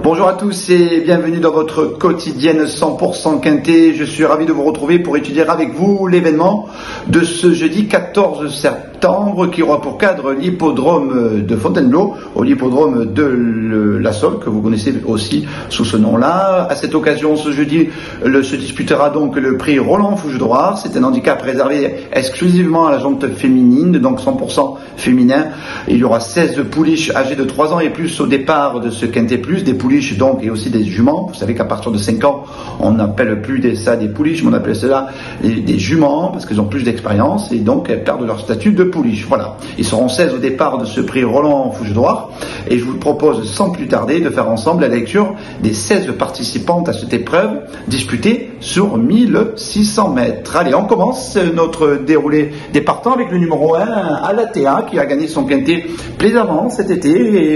Bonjour à tous et bienvenue dans votre quotidienne 100% quintet. Je suis ravi de vous retrouver pour étudier avec vous l'événement de ce jeudi 14 septembre qui aura pour cadre l'hippodrome de Fontainebleau, au l'hippodrome de la Somme, que vous connaissez aussi sous ce nom-là. À cette occasion, ce jeudi, se disputera donc le prix Roland Fougedoir. C'est un handicap réservé exclusivement à la jante féminine, donc 100% féminin. Il y aura 16 pouliches âgées de 3 ans et plus au départ de ce quintet plus, des pouliches donc et aussi des juments. Vous savez qu'à partir de 5 ans, on n'appelle plus ça des pouliches, mais on appelle cela des juments parce qu'ils ont plus d'expérience et donc elles perdent leur statut de pouliche. Voilà. Ils seront 16 au départ de ce prix Roland Fougedoir et je vous propose sans plus tarder de faire ensemble la lecture des 16 participantes à cette épreuve disputée sur 1600 mètres. Allez, on commence notre déroulé des partants avec le numéro 1, Alatea, qui a gagné son quintet plaisamment cet été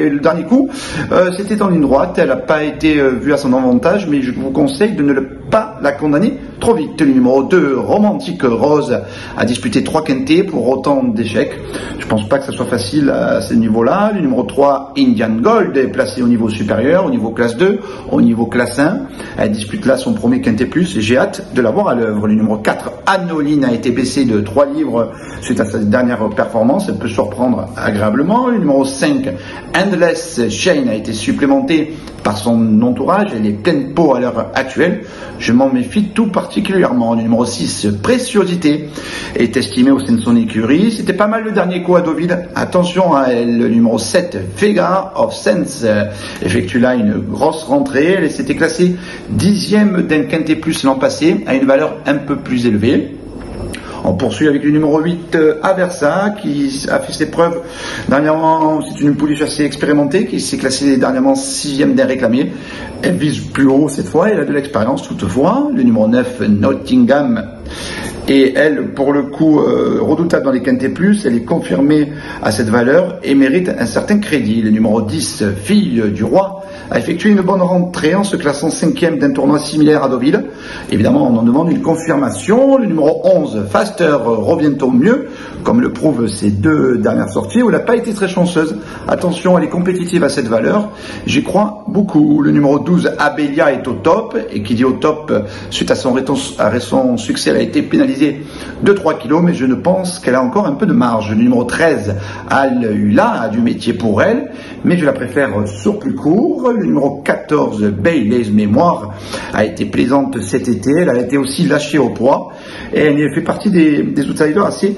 et le dernier coup, c'était en ligne droite. Elle n'a pas été vue à son avantage, mais je vous conseille de ne pas la condamner trop vite. Le numéro 2, Romantique Rose, a disputé 3 quintets pour autant d'échecs. Je ne pense pas que ça soit facile à ce niveau-là. Le numéro 3, Indian Gold, est placé au niveau supérieur, au niveau classe 2, au niveau classe 1. Elle dispute là son premier quintet plus et j'ai hâte de la voir à l'œuvre. Le numéro 4, Anoline, a été baissée de 3 livres suite à sa dernière performance. Elle peut surprendre agréablement. Le numéro 5, Endless Shane, a été supplémenté par son entourage. Elle est pleine peau à l'heure actuelle. Je m'en méfie tout particulièrement. Le numéro 6, Préciosité, est estimé au sein de son écurie. C'était pas mal le dernier coup à Deauville. Attention à elle. Le numéro 7, Vega of Sense, effectue là une grosse rentrée. Elle s'était classée 10e d'un quintet plus l'an passé, à une valeur un peu plus élevée. On poursuit avec le numéro 8, Aversa, qui a fait ses preuves dernièrement. C'est une pouliche assez expérimentée qui s'est classée dernièrement 6e d'un réclamé. Elle vise plus haut cette fois, elle a de l'expérience toutefois. Le numéro 9, Nottingham, et elle, pour le coup, redoutable dans les quintets plus, elle est confirmée à cette valeur et mérite un certain crédit. Le numéro 10, Fille du Roi, a effectué une bonne rentrée en se classant 5e d'un tournoi similaire à Deauville. Évidemment, on en demande une confirmation. Le numéro 11, Faster, revient au mieux, comme le prouvent ses 2 dernières sorties, où elle n'a pas été très chanceuse. Attention, elle est compétitive à cette valeur. J'y crois beaucoup. Le numéro 12, Abelia, est au top, et qui dit au top, suite à son récent succès, elle a été pénalisée de 3 kilos, mais je ne pense qu'elle a encore un peu de marge. Le numéro 13, Al-Hula, a du métier pour elle, mais je la préfère sur plus court. Le numéro 14, Bailey's Mémoire, a été plaisante cet été. Elle a été aussi lâchée au poids et elle fait partie des outsiders assez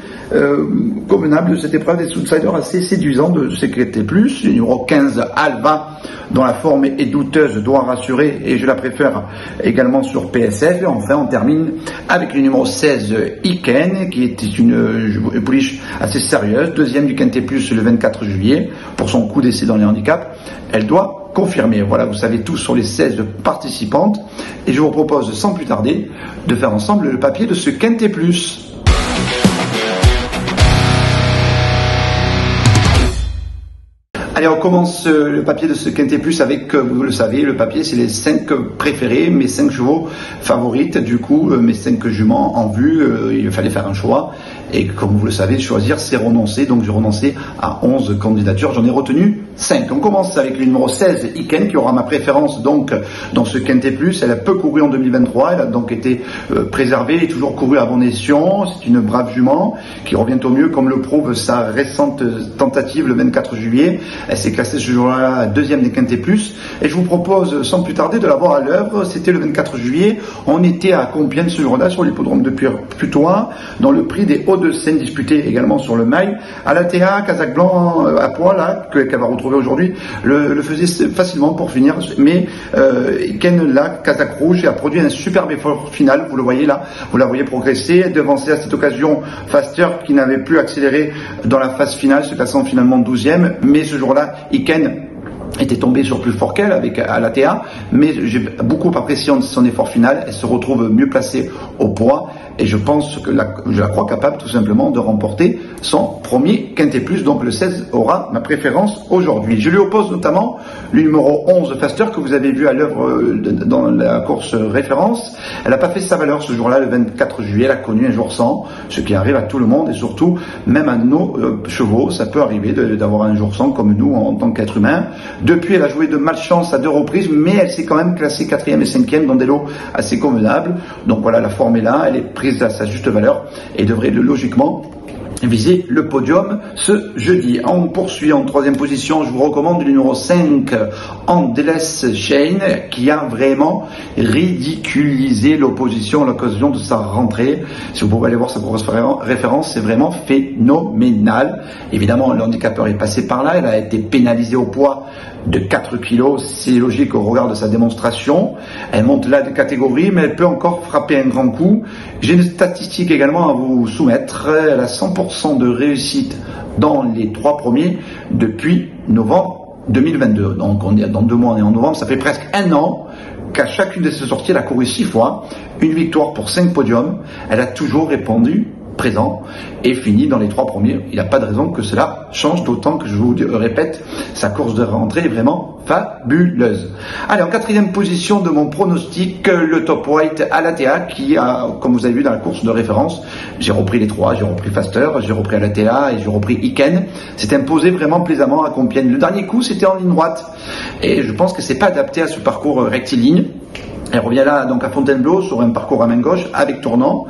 convenables de cette épreuve, des outsiders assez séduisants de ce quintet plus. Le numéro 15, Alva, dont la forme est douteuse, doit rassurer et je la préfère également sur PSF. Et enfin, on termine avec le numéro 16, Iken, qui était une pouliche assez sérieuse, 2e du quintet plus le 24 juillet pour son coup d'essai dans les handicaps. Elle doit confirmer. Voilà, vous savez tout sur les 16 participantes et je vous propose sans plus tarder de faire ensemble le papier de ce quintet plus. Allez, on commence le papier de ce quintet plus avec, vous le savez, le papier c'est les 5 préférés, mes 5 chevaux favorites, du coup mes 5 juments en vue, il fallait faire un choix et comme vous le savez, choisir c'est renoncer, donc j'ai renoncé à 11 candidatures, j'en ai retenu 5. On commence avec le numéro 16, Iken, qui aura ma préférence donc dans ce quintet plus. Elle a peu couru en 2023, elle a donc été préservée et toujours couru à bon escient. C'est une brave jument qui revient au mieux comme le prouve sa récente tentative le 24 juillet. Elle s'est classée ce jour-là 2e des quintets plus et je vous propose sans plus tarder de la voir à l'œuvre. C'était le 24 juillet, on était à Compiègne ce jour-là sur l'hippodrome de Putois dans le prix des Hauts-de-Seine disputé également sur le mail. Alatea, Kazakh blanc à poil là, qu'elle va retrouver aujourd'hui, le faisait facilement pour finir, mais Ken là, Kazakh rouge, a produit un superbe effort final, vous le voyez là, vous la voyez progresser, devancer à cette occasion Faster qui n'avait plus accéléré dans la phase finale, se classant finalement 12e, mais ce jour-là, Iken était tombée sur plus fort qu'elle avec Alatea, mais j'ai beaucoup apprécié son effort final, elle se retrouve mieux placée au poids et je pense que je la crois capable tout simplement de remporter son premier quintet plus, donc le 16 aura ma préférence aujourd'hui. Je lui oppose notamment le numéro 11 Faster que vous avez vu à l'œuvre dans la course référence. Elle n'a pas fait sa valeur ce jour-là, le 24 juillet, elle a connu un jour sans, ce qui arrive à tout le monde et surtout même à nos chevaux, ça peut arriver d'avoir un jour sans comme nous en tant qu'être humain. Depuis, elle a joué de malchance à 2 reprises, mais elle s'est quand même classée 4e et 5e dans des lots assez convenables. Donc voilà, la forme est là, elle est prise à sa juste valeur et devrait logiquement viser le podium ce jeudi. On poursuit en 3e position, je vous recommande le numéro 5, Endless Chain, qui a vraiment ridiculisé l'opposition à l'occasion de sa rentrée. Si vous pouvez aller voir sa course référence, c'est vraiment phénoménal. Évidemment, le handicapeur est passé par là, elle a été pénalisée au poids de 4 kilos, c'est logique au regard de sa démonstration. Elle monte là de catégorie, mais elle peut encore frapper un grand coup. J'ai une statistique également à vous soumettre. Elle a 100% de réussite dans les 3 premiers depuis novembre 2022. Donc on est dans 2 mois, on est en novembre, ça fait presque 1 an qu'à chacune de ses sorties, elle a couru 6 fois, une victoire pour 5 podiums. Elle a toujours répondu présent et fini dans les 3 premiers. Il n'y a pas de raison que cela change, d'autant que je vous répète, sa course de rentrée est vraiment fabuleuse. Allez, en 4e position de mon pronostic, le Top Weight Alatea, qui a, comme vous avez vu dans la course de référence, j'ai repris les 3, j'ai repris Faster, j'ai repris Alatea et j'ai repris Iken. C'est imposé vraiment plaisamment à Compiègne. Le dernier coup, c'était en ligne droite et je pense que c'est pas adapté à ce parcours rectiligne. Elle revient là donc à Fontainebleau sur un parcours à main gauche avec tournant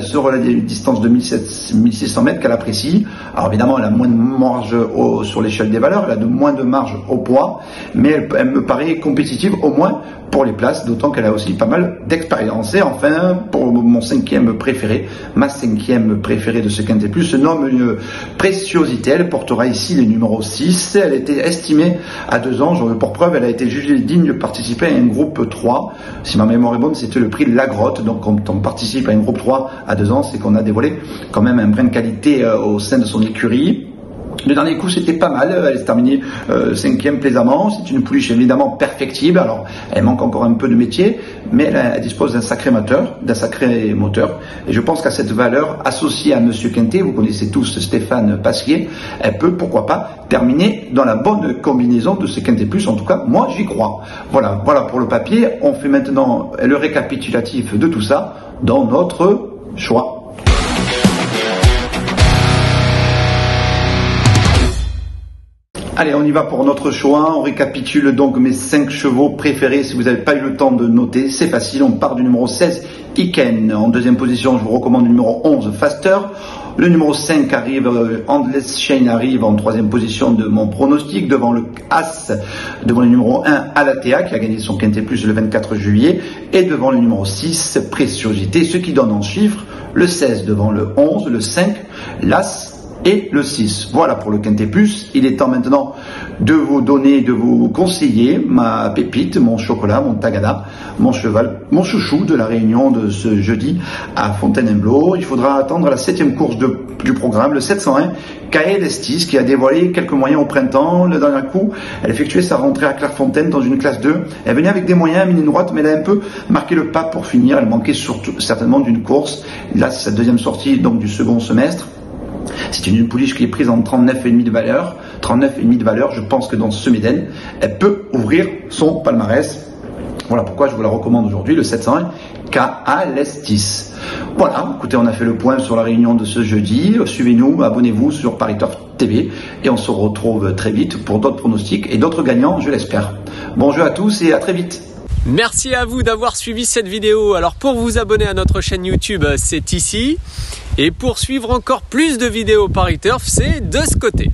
sur la distance de 1600 mètres qu'elle apprécie. Alors évidemment elle a moins de marge sur l'échelle des valeurs, elle a moins de marge au poids, mais elle me paraît compétitive au moins pour les places, d'autant qu'elle a aussi pas mal d'expérience. Et enfin, pour mon 5e préféré, ma 5e préférée de ce Quintet Plus se nomme une préciosité. Elle portera ici le numéro 6. Elle était estimée à 2 ans. J'en veux pour preuve, elle a été jugée digne de participer à un groupe 3. Si ma mémoire est bonne, c'était le prix de la Grotte. Donc quand on participe à un groupe 3 à 2 ans, c'est qu'on a dévoilé quand même un brin de qualité au sein de son écurie. Le dernier coup, c'était pas mal. Elle est terminée 5e plaisamment. C'est une pouliche évidemment perfectible. Alors, elle manque encore un peu de métier, mais elle dispose d'un sacré moteur. Et je pense qu'à cette valeur associée à Monsieur Quintet, vous connaissez tous Stéphane Pasquier, elle peut, pourquoi pas, terminer dans la bonne combinaison de ce Quintet Plus. En tout cas, moi, j'y crois. Voilà pour le papier. On fait maintenant le récapitulatif de tout ça dans notre choix. Allez, on y va pour notre choix. On récapitule donc mes 5 chevaux préférés. Si vous n'avez pas eu le temps de noter, c'est facile. On part du numéro 16, Iken. En 2e position, je vous recommande le numéro 11, Faster. Le numéro 5 arrive, Endless Chain arrive en 3e position de mon pronostic, devant le As, devant le numéro 1, Alatea, qui a gagné son Quintet Plus le 24 juillet, et devant le numéro 6, Préciosité, ce qui donne en chiffres le 16 devant le 11, le 5, l'As, et le 6. Voilà pour le Quintet Plus. Il est temps maintenant de vous donner, de vous conseiller ma pépite, mon chocolat, mon tagada, mon cheval, mon chouchou de la réunion de ce jeudi à Fontainebleau. Il faudra attendre la 7e course du programme, le 701, Kael Estis, qui a dévoilé quelques moyens au printemps. Le dernier coup, elle effectuait sa rentrée à Clairefontaine dans une classe 2. Elle venait avec des moyens, une ligne droite, mais elle a un peu marqué le pas pour finir. Elle manquait surtout, certainement d'une course. Là, c'est sa 2e sortie donc du second semestre. C'est une pouliche qui est prise en 39,5 de valeur. 39,5 de valeur, je pense que dans ce Méden, elle peut ouvrir son palmarès. Voilà pourquoi je vous la recommande aujourd'hui, le 701 Kael Estis. Voilà, écoutez, on a fait le point sur la réunion de ce jeudi. Suivez-nous, abonnez-vous sur Paris Turf TV et on se retrouve très vite pour d'autres pronostics et d'autres gagnants, je l'espère. Bon jeu à tous et à très vite. Merci à vous d'avoir suivi cette vidéo. Alors pour vous abonner à notre chaîne YouTube, c'est ici. Et pour suivre encore plus de vidéos Paris Turf, c'est de ce côté.